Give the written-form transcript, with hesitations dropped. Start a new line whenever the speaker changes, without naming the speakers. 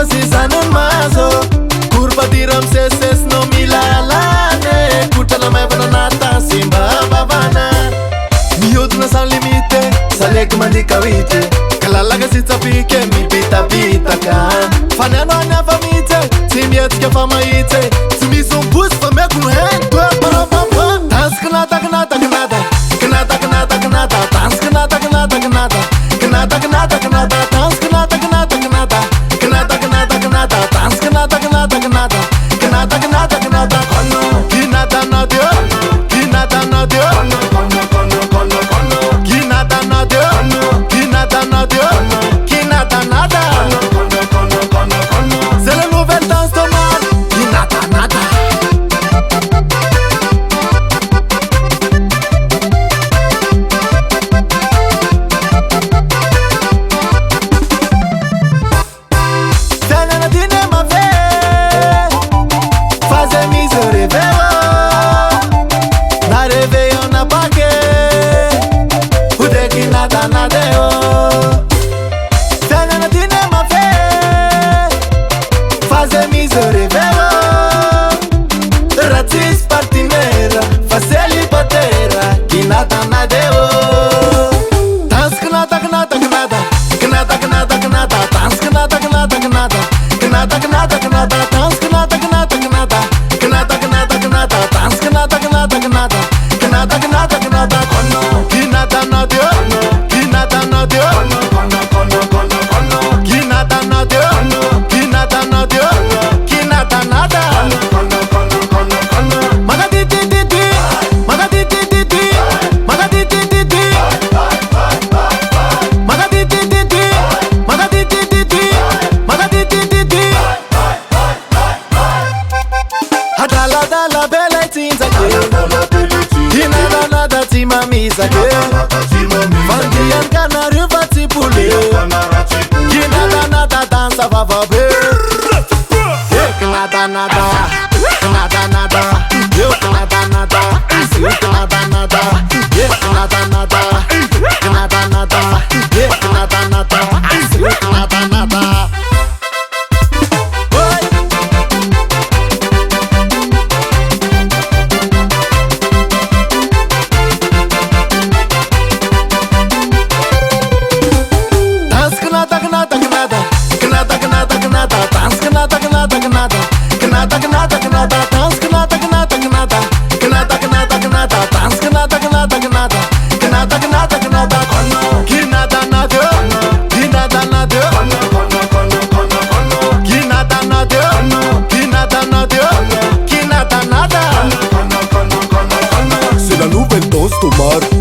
si sanun maso kurba diram ses no milalane kutana mai banata simba babana mihodina sans limite salek mandika vite kalalaga si tsapike mi bita bitaka fanano anya famite simietka famite simison bus famekunu hen parapapa dance knata knata knata knata knata knata dance knata knata knata knata knata knata dance knata knata knata knata knata knata dance knata knata knata knata knata knata kono kinata nadio kinata nadio kono kono kono kono kinata nadio kinata nadio kinata nata kono kono kono kono c'est la nouvelle danse de mal kinata nata Vandian kana rivati pule Kinata nata dansa vavabe Kinata nata Kinata nata Yo kinata nata Yo kinata nata Kinata nata Kinata nata Kinata nata Yo kinata nata
C'est la nouvelle danse Tomar.